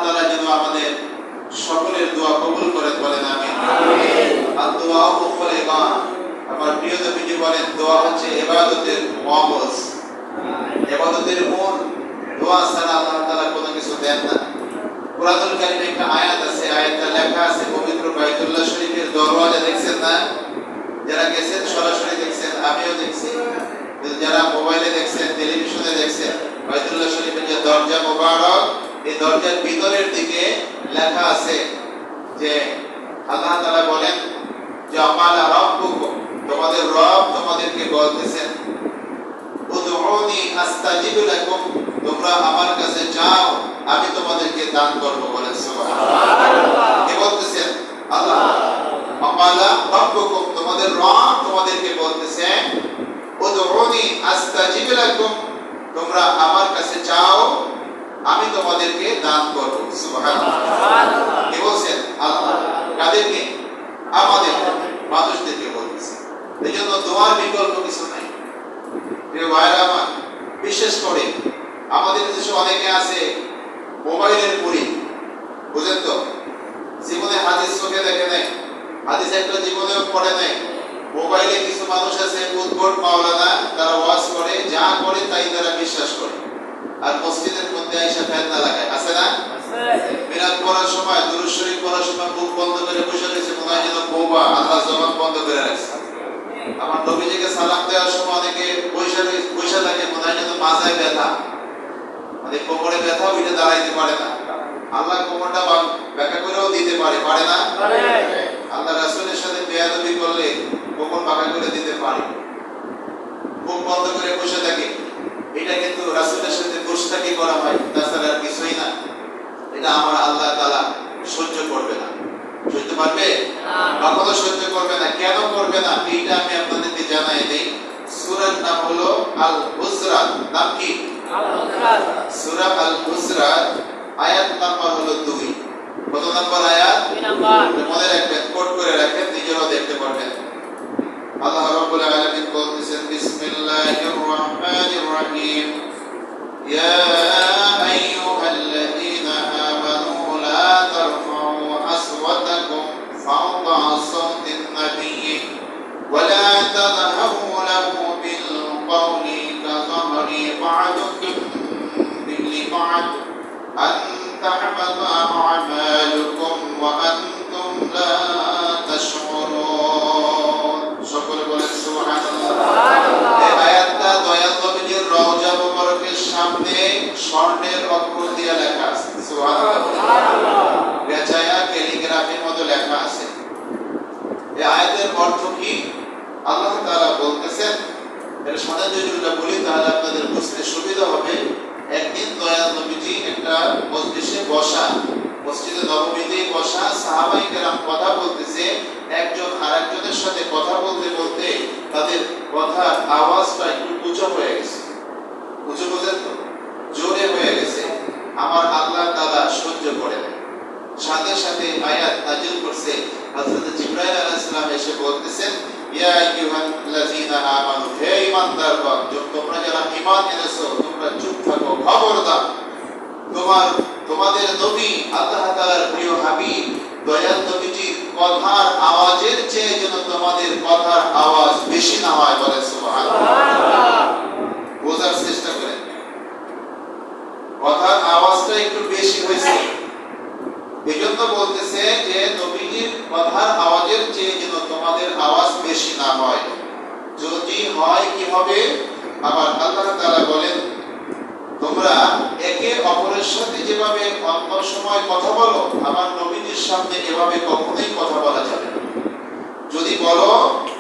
তাআলা যেন আমাদের সকলের দোয়া কবুল করে বলেন আমিন। আর দোয়া কবুল ইবাদত, আমার প্রিয় নবীজি বলেন দোয়া হচ্ছে ইবাদতের মগজ, ইবাদতের মূল। দোয়া ছাড়া আল্লাহ তাআলা কোনো কিছু দেন না। কুরআনুল কারীমে একটা আয়াত আছে, আয়াতটা লেখা আছে পবিত্র বাইতুল্লাহ শরীফের দরওয়াজা, দেখছেন না? যারা গেছেন সরাসরি দেখছেন, আমিও দেখছি। যারা মোবাইলে দেখছেন, টেলিভিশনে দেখছেন, বাইতুল্লাহ শরীফের যে দরজা মোবারক, এই দরজার ভিতরের দিকে লেখা আছে যে আল্লাহ তাআলা বলেন যে আমালা রাব্বুকুম, তোমাদের রব তোমাদেরকে বলতেছেন উদউনি আস্তাজিব লাকুম, তোমরা আমার কাছে চাও আমি তোমাদেরকে দান করব। বলেন সুবহানাল্লাহ। কে বলতেছেন? আল্লাহ। আমালা রাব্বুকুম, তোমাদের রব তোমাদেরকে বলতেছেন উদউনি আস্তাজিব লাকুম, তোমরা আমার কাছে চাও আমি তোমাদেরকে দান করব। সুবহানাল্লাহ। কে বলছেন? আল্লাহ। কাদেরকে? আমাদের, মানুষদেরকে বলতেছে। এজন্য দোয়ার বিকল্প কিছু নাই। প্রিয় ভাইরা আমার, বিশেষ করে আমাদের দেশে অনেকে আছে মোবাইলের পরি, বুঝেন তো? জীবনে হাদিস চোখে দেখে নাই, হাদিস একটা জীবনেও পড়ে নাই। মোবাইলে কিছু মানুষ আছে উদ্ভট মাওলানা, তারা ওয়াজ করে, যা করে তাই তারা বিশ্বাস করে, আর মসজিদের মধ্যে আইসা ফেতনা লাগায়। আছে না? মিলাদ পড়ার সময়, দুরূদ শরীফ পড়ার সময় মুখ বন্ধ করে বসে রয়েছে, মনে হয় যেন বৌবা আল্লাহ জবান বন্ধ করে রাখছে। আমার নবীজিকে সালাম দেওয়ার সময় অনেকে বসে থাকে, মনে হয় যেন মাথায় ব্যথা, মানে কোমরে ব্যথা, উঠে দাঁড়াইতে পারে না। আল্লাহ কোমরটা ব্যাখ্যা করেও দিতে পারে, পারে না? আল্লাহ রাসূলের সাথে বেয়াদবি করলে কোমর বাঁকা করে দিতে পারে। মুখ বন্ধ করে বসে থাকে, এটা কিন্তু রাসূলের সাথে দুষ্টাকি করা হয়, তাছাড়া আর কিছুই না। এটা আমার আল্লাহ তাআলা সহ্য করবে না। সহ্য পারবে? কখনো সহ্য করবে না। কেন করবে না এইটা আমি আপনাদেরকে জানাই দেই। সূরার নাম হলো আল হুজরাত। নাম কি? আল হুজরাত। সূরা আল হুজরাত, আয়াত নাম্বার হলো 2। কত নাম্বার আয়াত? 2 নাম্বার। মনে রাখবেন, কোড করে রাখেন, নিজেরাও দেখতে পারবেন। আল্লাহ রাব্বুল আলামিন বলতেছেন বিসমিল্লাহির রহমানির রহিম, ইয়া আইয়ুহাল্লাযীনা আমানু লা তারফাউ আসওয়াতাকুম ফাওকা সাওতিন নাবিয়্যি ওয়া লা তাযহারু লাহু বিল কওলি কাযহরি বা'দুকুম বি'বা'দ আন তাহবাতা আমালুকুম ওয়া আনতুম লা তাশউরুন। সকলে বলেন সুবহানাল্লাহ। এই আয়াতটা দয়াল নবীর রওজা মুবারকের সামনে স্বর্ণের অক্ষর দিয়ে লেখা আছে। সুবহানাল্লাহ। বেচায়া ক্যালিগ্রাফির মতো লেখা আছে। এই আয়াতের অর্থ কি? আল্লাহ তাআলা বলতেছেন, এর সাথে যদি আমরা বলি তাহলে আপনাদের বুঝতে সুবিধা হবে। একদিন দয়াল নবীজি একটা মজলিসে বসা, মসজিদে নববীতে বসা, সাহাবায়ে কেরাম কথা বলতেছে। একজন আরেকজনের সাথে কথা বলতে বলতে তাদের কথার আওয়াজটা একটু উঁচু হয়ে গেছে। উঁচু বোঝেন তো? জোরে হয়ে গেছে। আমার আল্লাহ তাআলা সহ্য করে না। সাথে সাথে আয়াত নাযিল করছে। হযরত জিবরাইল আলাইহিস সালাম এসে বলতেছেন, ইয়া আইয়ুহাল্লাযীনা আমানু, হে ঈমানদারগণ, তোমরা যারা ঈমান এনেছো তোমরা চুপ থাকো, খবরদার। তোমাদের নবী আল্লাহ তাআলার প্রিয় হাবিব দয়াল নবীজির কথার আওয়াজের চেয়ে যেন তোমাদের কথার আওয়াজ বেশি না হয়। বলেন সুবহানাল্লাহ। বোঝার চেষ্টা করেন, কথার আওয়াজটা একটু বেশি হয়েছে। এজন্য বলতেছে যে নবীজির কথার আওয়াজের চেয়ে যেন তোমাদের আওয়াজ বেশি না হয়। যদি হয় কি হবে? আবার আল্লাহ তাআলা বলেন, তোমরা একে অপরের সাথে যেভাবে অন্য সময় কথা বলো, আমার নবীজির সামনে এভাবে কখনোই কথা বলা যাবে না। যদি বলো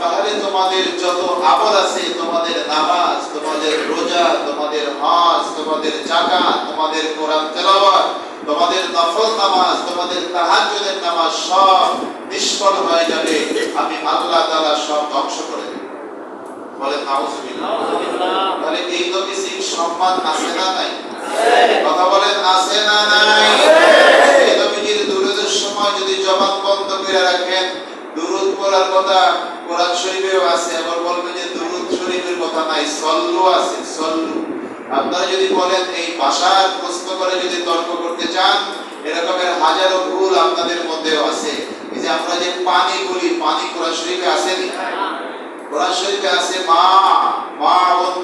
তাহলে তোমাদের যত আমল আছে, তোমাদের নামাজ, তোমাদের রোজা, তোমাদের হজ, তোমাদের যাকাত, তোমাদের কোরআন তেলাওয়াত, তোমাদের নফল নামাজ, তোমাদের তাহাজ্জুদের নামাজ সব নিষ্ফল হয়ে যাবে। আমি আল্লাহ তাআলা সব ধ্বংস করে দেব। বলেন নাউযুবিল্লাহ। তাহলে এই নবীর সম্মান আছে না নাই? কথা বলেন আছে না নাই? এই নবীর দুরূদের সময় যদি জবান বন্ধ করে রাখেন, দুরূদ পড়ার কথা কোরআন শরীফেও আছে, আবার বলবেন যে দুরূদ শরীফের কথা নাই, সল্লু আছে, সল্লু। আপনারা যদি বলেন এই ভাষার প্রশ্ন করে যদি তর্ক করতে চান, এরকমের হাজারো ভুল আপনাদের মধ্যেও আছে। এই যে আমরা যে পানি বলি, পানি কোরআন শরীফে আসেনি? কোরআন শরীফে আছে মা, মাউন।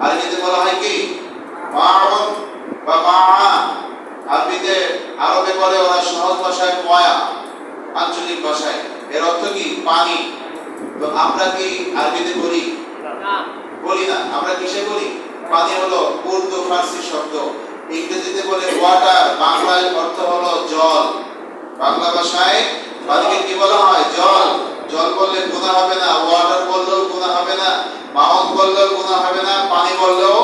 আরবিতে বলা হয় কি? মাউন বা মা। আরবিতে, আরবে বলে ওরা সহজ ভাষায় ময়া, আঞ্চলিক ভাষায়। এর অর্থ কি? পানি। তো আমরা কি আরবিতে বলি? বলি না। আমরা কিসে বলি? পানি হলো উর্দু ফার্সি শব্দ। ইংরেজিতে বলে ওয়াটার, বাংলায় অর্থ হলো জল। বাংলা ভাষায় পানিকে কি বলা হয়? জল। জল বললে গুনাহ হবে না, ওয়াটার বললেও গুনাহ হবে না, মাউন্ট বললেও গুনাহ হবে না, পানি বললেও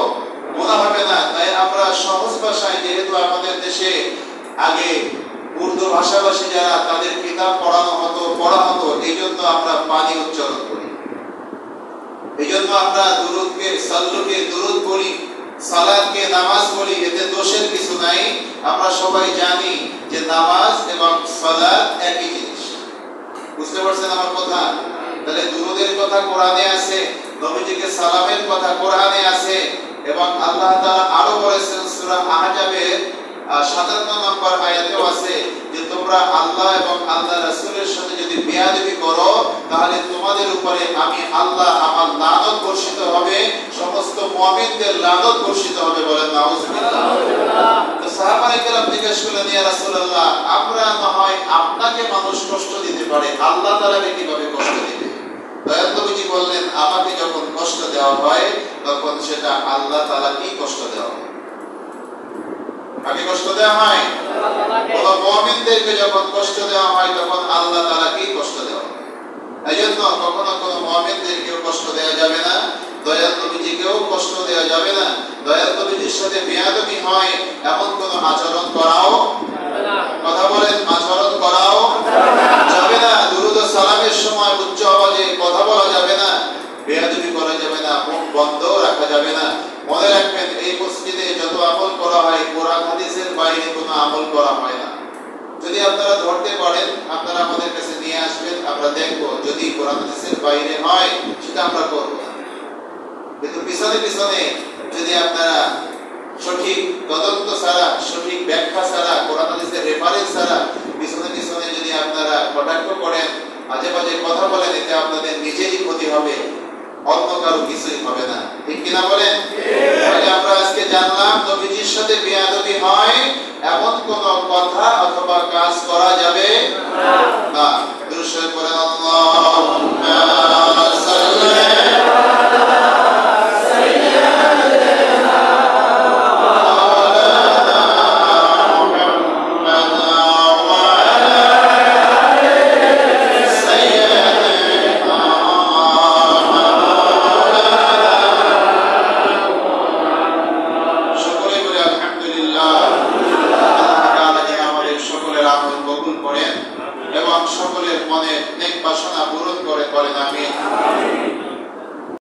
গুনাহ হবে না। তাই আমরা সহজ ভাষায়, যেহেতু আমাদের দেশে আগে উর্দু ভাষাভাষী যারা, তাদের কিতাব পড়া হতো, এই জন্য আমরা পানি উচ্চারণ করি। এই জন্য আমরা দুরূদকে, সাল্লুকে দুরূদ বলি, সালাতকে নামাজ বলি। এতে দোষের কিছু নাই। আমরা সবাই জানি যে নামাজ এবং সালাত একই জিনিস। বুঝতে পারছেন আমার কথা? তাহলে দুরূদের কথা কোরআনে আছে, নবীজিকে সালামের কথা কোরআনে আছে, এবং আল্লাহ তাআলা আরো বলেছেন সূরা আহজাবের 57 নম্বর আয়াতেও আছে যে তোমরা আল্লাহ এবং আল্লাহর রাসূলের সাথে যদি বেয়াদবি করো, তাহলে তোমাদের উপরে আমি আল্লাহ আমার লানত বর্ষিত হবে, সমস্ত মুমিনদের লানত বর্ষিত হবে। বলেন নাউজুবিল্লাহ। তো সাহাবায়ে কেরাম জিজ্ঞেস করলেন, ইয়া রাসূলুল্লাহ, আমরা না হয় আপনাকে মানুষ কষ্ট দিতে পারে, আল্লাহ তাআলাকে কিভাবে কষ্ট দিবে? দয়াল নবীজি বললেন, আমাকে যখন কষ্ট দেওয়া হয় তখন সেটা আল্লাহ তাআলাকেই কষ্ট দেওয়া হয়। কাকে কষ্ট দেওয়া হয়? কোন মুমিনদেরকে যখন কষ্ট দেওয়া হয় তখন আল্লাহ তাআলাকেই কষ্ট দেওয়া হয়। এইজন্য কখনো কোনো মুমিনদেরকেও কষ্ট দেওয়া যাবে না, দয়াল নবীজিকেও কষ্ট দেওয়া যাবে না। দয়াল নবীজির সাথে বেয়াদবি হয় এমন কোনো আচরণ করাও কথা বলেন, আচরণ করাও যাবে না। দুরূদ ও সালামের সময় উচ্চ আওয়াজে কথা বলা যাবে না, বেয়াদবি করা যাবে না, মুখ বন্ধ রাখা যাবে না। মনে রাখবেন, এই মসজিদে যত আমল করা হয় কোরআন হাদিসের বাইরে কোনো আমল করা হয় না। যদি আপনারা ধরতে পারেন, আপনারা আমাদের কাছে নিয়ে আসবেন, আমরা দেখব। যদি কোরআন হাদিসের বাইরে হয় সেটা আমরা করব না। কিন্তু পিছনে পিছনে যদি আপনারা সঠিক তদন্ত ছাড়া, সঠিক ব্যাখ্যা ছাড়া, কোরআন হাদিসের রেফারেন্স ছাড়া পিছনে পিছনে যদি আপনারা কটাক্ষ করেন, আজে বাজে কথা বলেন, এতে আপনাদের নিজেরই ক্ষতি হবে, অন্য কারো কিছুই হবে না। ঠিক কিনা বলেন? তাহলে আমরা আজকে জানলাম নবীজির সাথে বেয়াদবি হয় এমন কোন কথা অথবা কাজ করা যাবে না। দুরূদ শরীফ পড়েন, আল্লাহুম্মা সাল্লি সকলের মনে নেক বাসনা পূরণ করে। বলেন আমিন।